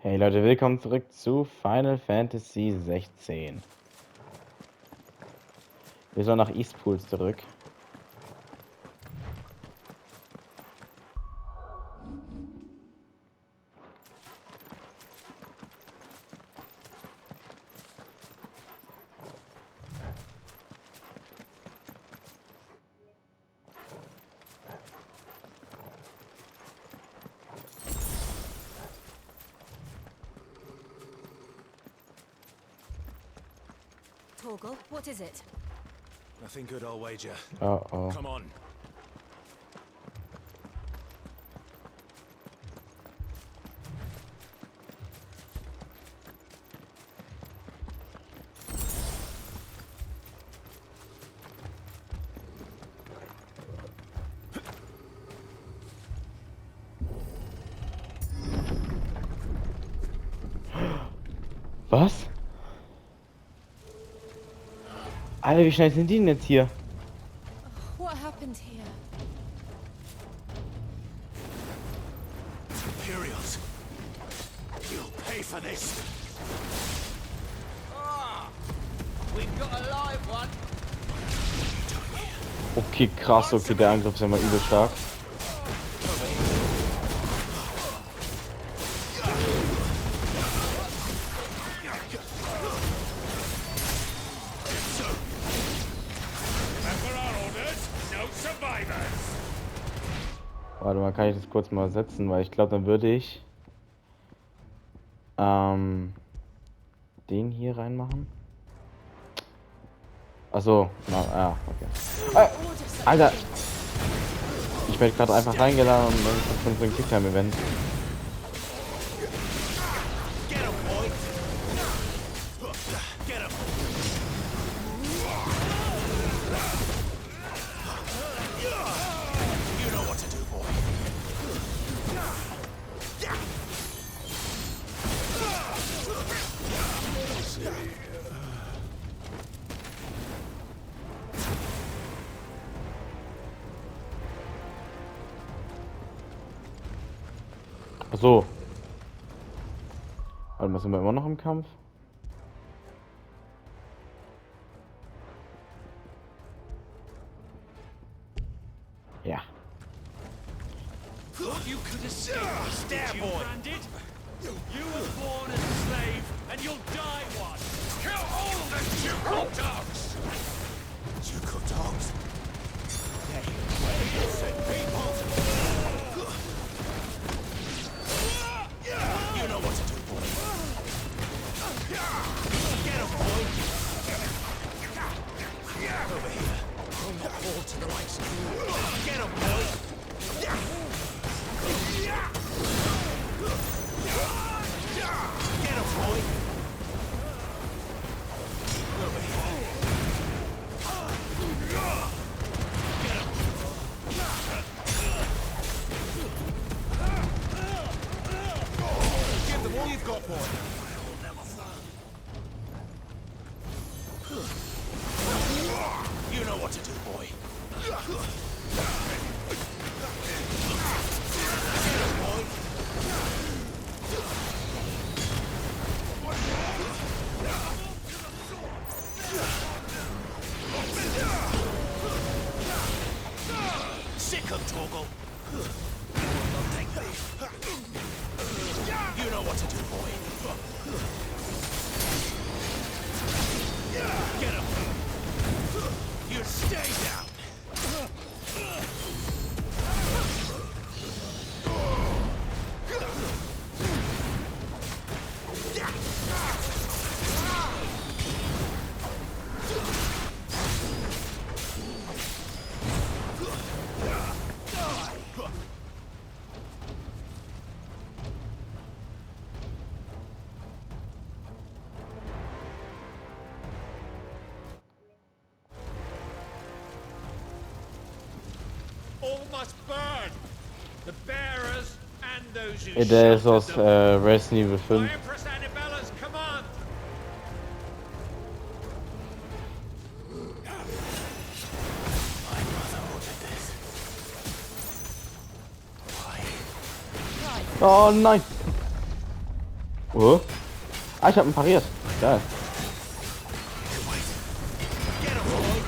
Hey Leute, willkommen zurück zu Final Fantasy 16. Wir sollen nach Eastpool zurück. Torgal, what is it? Nothing good, I'll wager. Oh. Come on. Was? Alter, wie schnell sind die denn jetzt hier? What happened here? Imperials. You'll pay for this. We've got a live one. Okay, krass, okay, der Angriff ist ja mal übel stark. Warte mal, kann ich das kurz mal setzen, weil ich glaube, dann würde ich den hier reinmachen. Achso, ja, okay. Alter! Ich werde gerade einfach reingeladen und dann ist das so ein Quicktime-Event. Achso. Warte mal, sind wir immer noch im Kampf? Ja. You could escape us, did you, Branded? You were born as a slave, and you'll die one. Kill all the Juco dogs! Juco dogs? Innocent people! You know what to do, boy. Get him, boy. Over here. Bring the ball to the right. Get him, boy. Get him, boy. Over here. Get him. Give them all you've got, boy. You know what to do, boy. Get him, boy. Sick of Torgal. Take this. You know what to do, boy. Get him. You stay down. All must burn! The bearers and those who Der ist aus sheltered them. Resident Evil By 5. Empress Annabella's command! My brother ordered this. Why? Oh nein! Oh. Ah, ich habe ihn pariert. Geil. Get him, boy!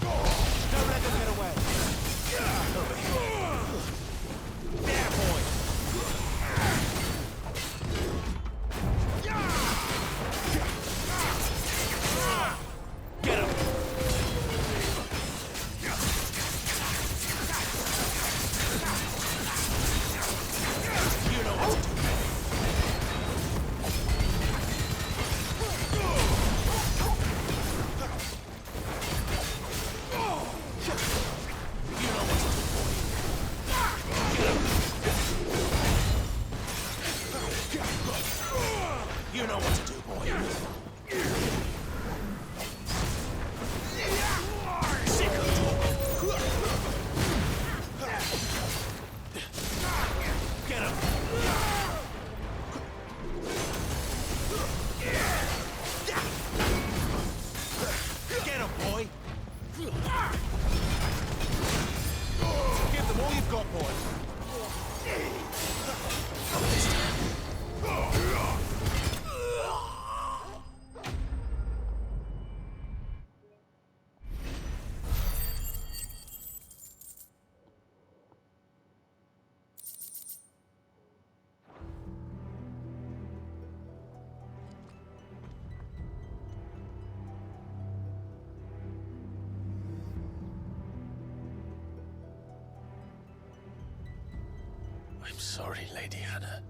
Don't let them get away! There, boy! Get him! You know what to do. You know what to do, boy. Sick of talking. Get him. Get him, boy. Give them all you've got, boy. I'm sorry, Lady Hannah.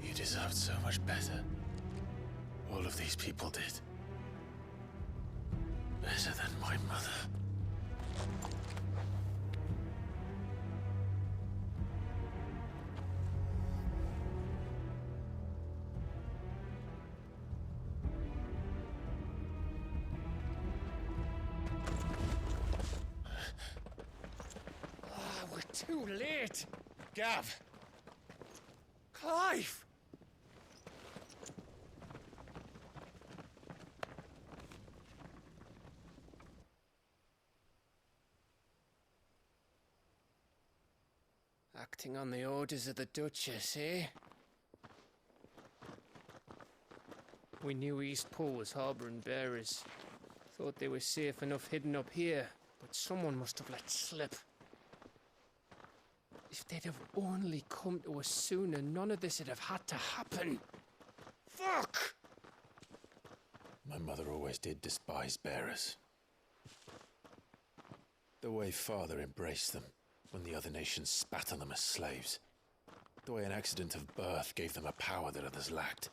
You deserved so much better. All of these people did. Better than my mother. We're too late. Gav. Clive. Acting on the orders of the Duchess, eh? We knew Eastpool was harbouring bearers. Thought they were safe enough hidden up here, but someone must have let slip. If they'd have only come to us sooner, none of this would have had to happen. Fuck! My mother always did despise bearers. The way Father embraced them when the other nations spat on them as slaves. The way an accident of birth gave them a power that others lacked.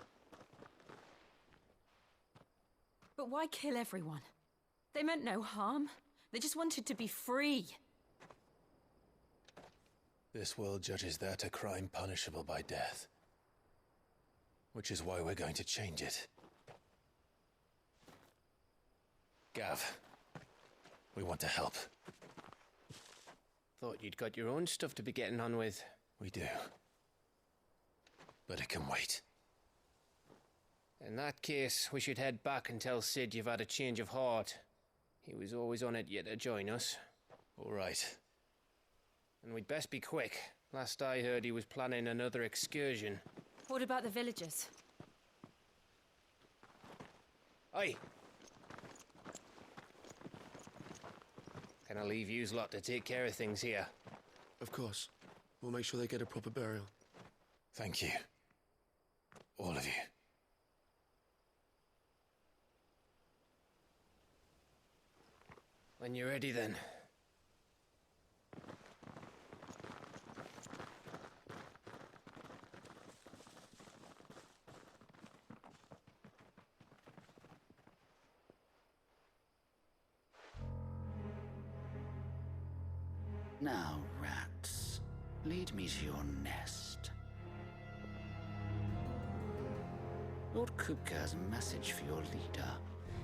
But why kill everyone? They meant no harm. They just wanted to be free. This world judges that a crime punishable by death. Which is why we're going to change it. Gav, we want to help. Thought you'd got your own stuff to be getting on with. We do. But it can wait. In that case, we should head back and tell Sid you've had a change of heart. He was always on it yet to join us. All right. And we'd best be quick. Last I heard, he was planning another excursion. What about the villagers? Aye. Can I leave yous lot to take care of things here? Of course. We'll make sure they get a proper burial. Thank you. All of you. When you're ready, then. Now, rats, lead me to your nest. Lord Kupka has a message for your leader.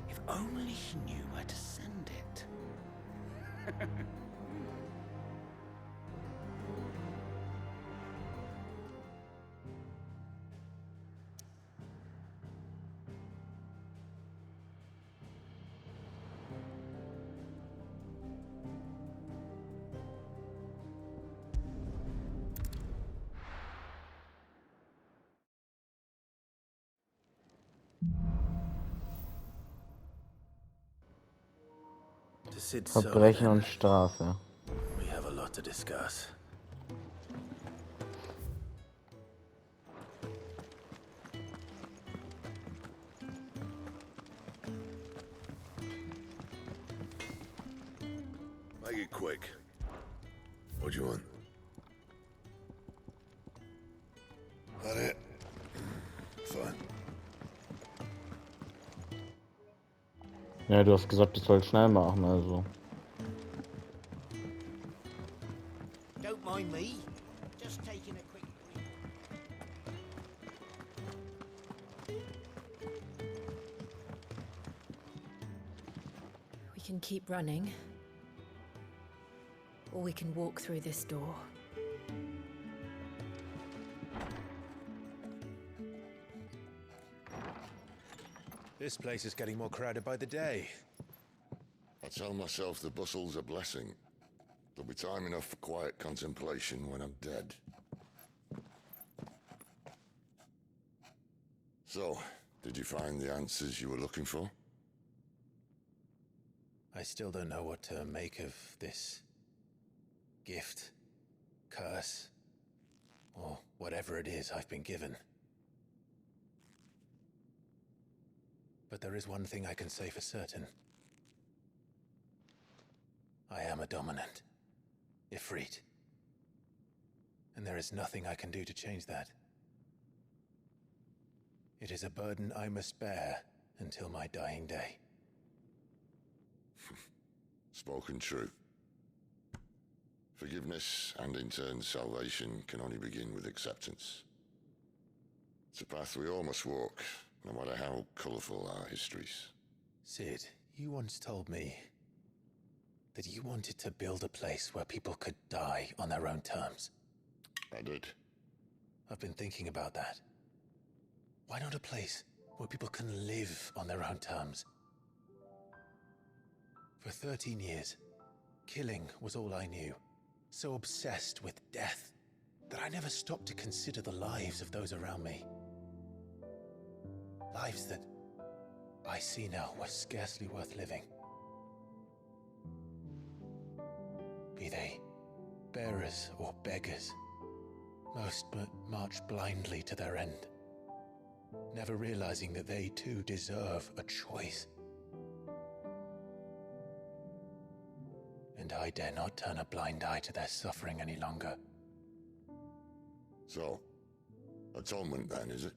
If only he knew where to send it. Sid's Verbrechen so und Strafe. we have a lot to discuss. Make it quick. What do you want? That it? Fine. Ja, du hast gesagt, ich soll schnell machen, also. Don't mind me. Just taking a quick break. We can keep running. Or we can walk through this door. This place is getting more crowded by the day. I tell myself the bustle's a blessing. There'll be time enough for quiet contemplation when I'm dead. So, did you find the answers you were looking for? I still don't know what to make of this gift, curse, or whatever it is I've been given. But there is one thing I can say for certain. I am a dominant, Ifrit. And there is nothing I can do to change that. It is a burden I must bear until my dying day. Spoken true. Forgiveness and in turn salvation can only begin with acceptance. It's a path we all must walk, no matter how colourful our histories. Sid, you once told me that you wanted to build a place where people could die on their own terms. I did. I've been thinking about that. Why not a place where people can live on their own terms? For 13 years, killing was all I knew. So obsessed with death that I never stopped to consider the lives of those around me. Lives that I see now were scarcely worth living. Be they bearers or beggars, most but march blindly to their end, never realizing that they too deserve a choice. And I dare not turn a blind eye to their suffering any longer. So, atonement then, is it?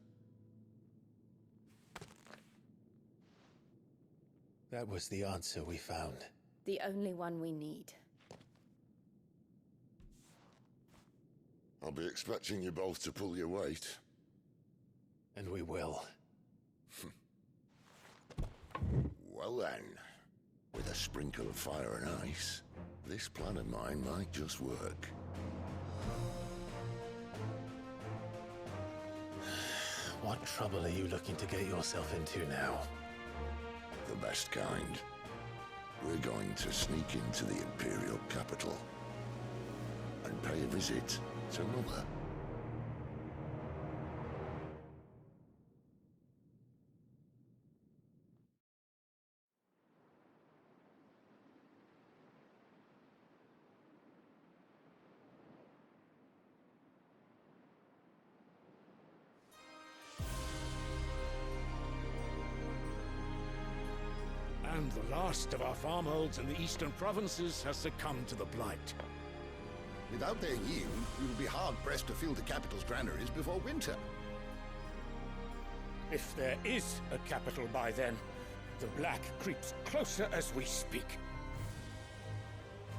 That was the answer we found. The only one we need. I'll be expecting you both to pull your weight. And we will. Well then, with a sprinkle of fire and ice, this plan of mine might just work. What trouble are you looking to get yourself into now? The best kind. We're going to sneak into the Imperial capital and pay a visit to Mother. And the last of our farmholds in the eastern provinces has succumbed to the blight. Without their yield, we will be hard-pressed to fill the capital's granaries before winter. If there is a capital by then, the black creeps closer as we speak.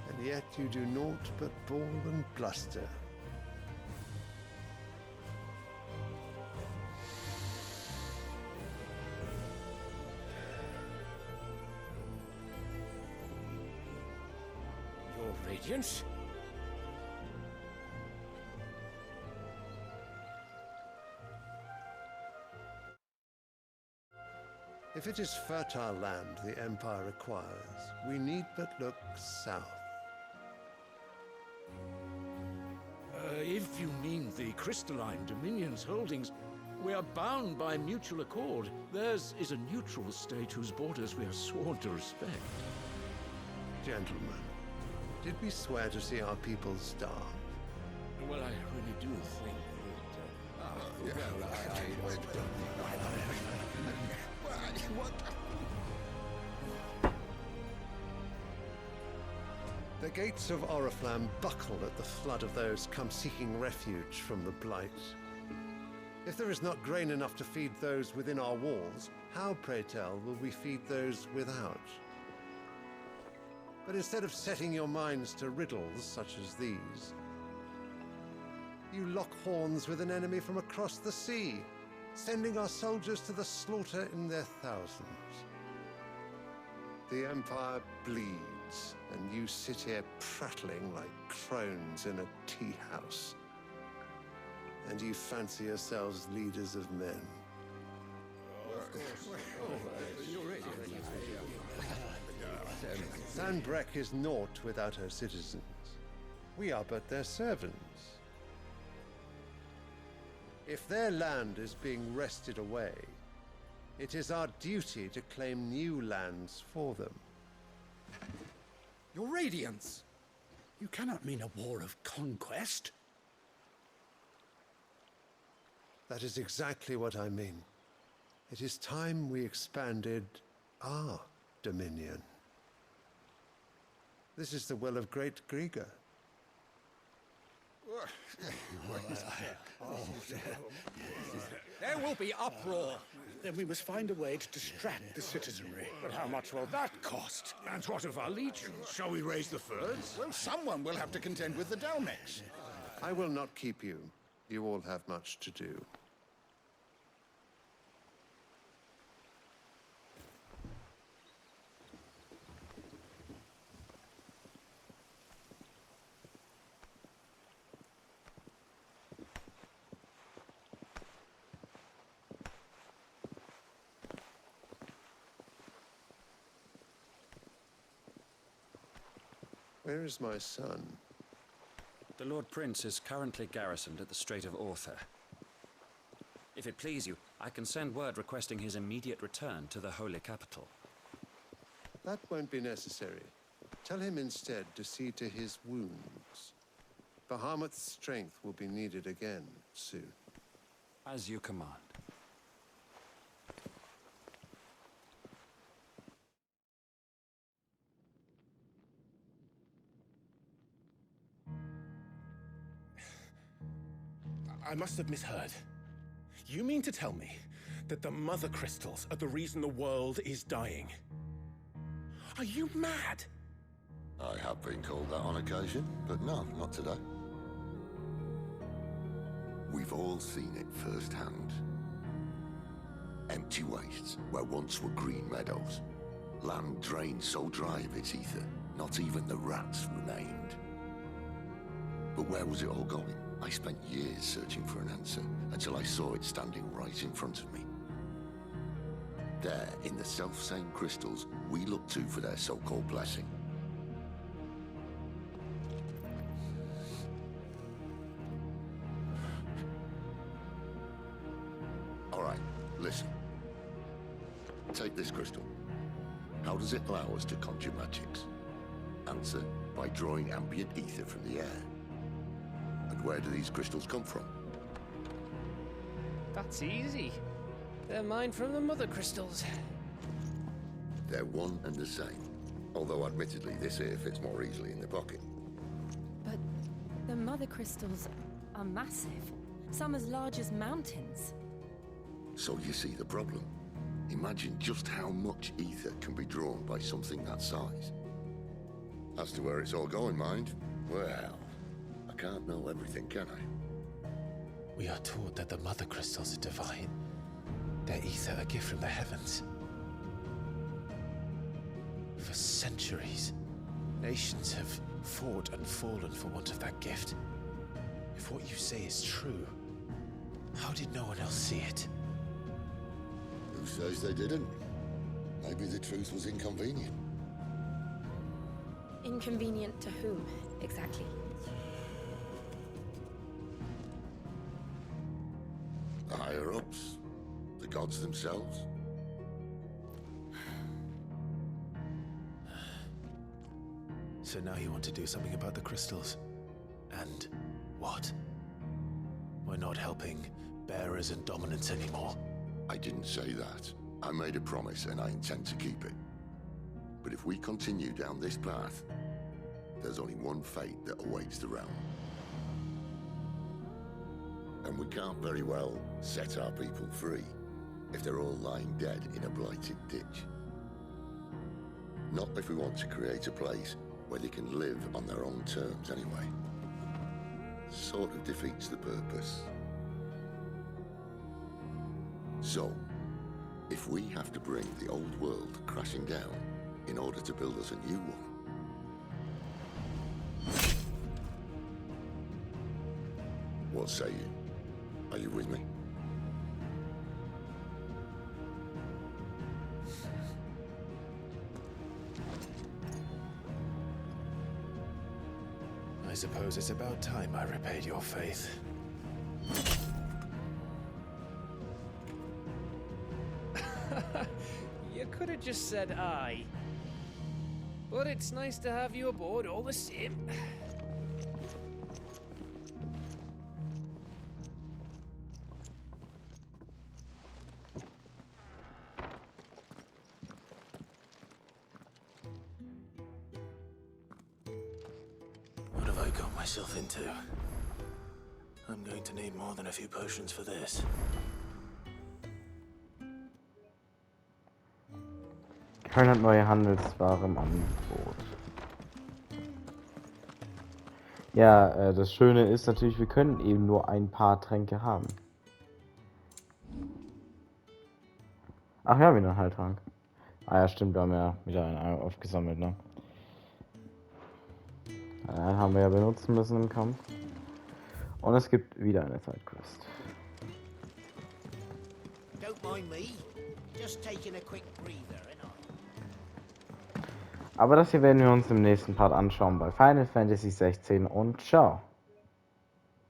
And yet you do naught but bawl and bluster. Your Radiance? If it is fertile land the Empire acquires, we need but look south. If you mean the crystalline Dominion's holdings, we are bound by mutual accord. Theirs is a neutral state whose borders we are sworn to respect. Gentlemen, did we swear to see our people starve? Well, I really do think The gates of Oriflamme buckle at the flood of those come seeking refuge from the Blight. If there is not grain enough to feed those within our walls, how, pray tell, will we feed those without? But instead of setting your minds to riddles such as these, you lock horns with an enemy from across the sea, sending our soldiers to the slaughter in their thousands. The Empire bleeds, and you sit here prattling like crones in a tea house. And you fancy yourselves leaders of men. Sanbreque is naught without her citizens. We are but their servants. If their land is being wrested away, it is our duty to claim new lands for them. Your Radiance! You cannot mean a war of conquest. That is exactly what I mean. It is time we expanded our dominion. This is the will of great Grieger. There will be uproar. Then we must find a way to distract the citizenry. But how much will that cost? And what of our legions? Shall we raise the furs? Well, someone will have to contend with the Dalmex. I will not keep you. You all have much to do. Where is my son? The Lord Prince is currently garrisoned at the Strait of Author. If it please you, I can send word requesting his immediate return to the Holy Capital. That won't be necessary. Tell him instead to see to his wounds. Bahamut's strength will be needed again soon. As you command. I must have misheard. You mean to tell me that the mother crystals are the reason the world is dying? Are you mad? I have been called that on occasion, but no, not today. We've all seen it firsthand. Empty wastes where once were green meadows. Land drained so dry of its ether, not even the rats remained. But where was it all going? I spent years searching for an answer, until I saw it standing right in front of me. There, in the self-same crystals we look to for their so-called blessing. All right, listen. Take this crystal. How does it allow us to conjure magics? Answer, by drawing ambient ether from the air. And where do these crystals come from? That's easy. They're mined from the mother crystals. They're one and the same. Although admittedly this here fits more easily in the pocket. But the mother crystals are massive. Some as large as mountains. So you see the problem. Imagine just how much ether can be drawn by something that size. As to where it's all going, mind, well, I can't know everything, can I? We are taught that the mother crystals are divine. Their ether a gift from the heavens. For centuries, nations have fought and fallen for want of that gift. If what you say is true, how did no one else see it? Who says they didn't? Maybe the truth was inconvenient. Inconvenient to whom, exactly? The higher-ups, the gods themselves. now you want to do something about the crystals. And what? We're not helping bearers and dominants anymore. I didn't say that. I made a promise and I intend to keep it. But if we continue down this path, there's only one fate that awaits the realm. And we can't very well set our people free if they're all lying dead in a blighted ditch. Not if we want to create a place where they can live on their own terms anyway. Sort of defeats the purpose. So, if we have to bring the old world crashing down in order to build us a new one, what say you? Are you with me? I suppose it's about time I repaid your faith. You could have just said aye. But it's nice to have you aboard all the same. What have I got myself into? I'm going to need more than a few potions for this. Köln hat neue Handelsware im Angebot. Ja, das Schöne ist natürlich, wir können eben nur ein paar Tränke haben. Ach ja, wieder ein Heiltrank. Ah ja, stimmt, wir haben ja wieder einen aufgesammelt, ne? Den haben wir ja benutzen müssen im Kampf. Und es gibt wieder eine Sidequest. Don't mind me. Just taking a quick breather, Aber das hier werden wir uns im nächsten Part anschauen bei Final Fantasy 16 und ciao.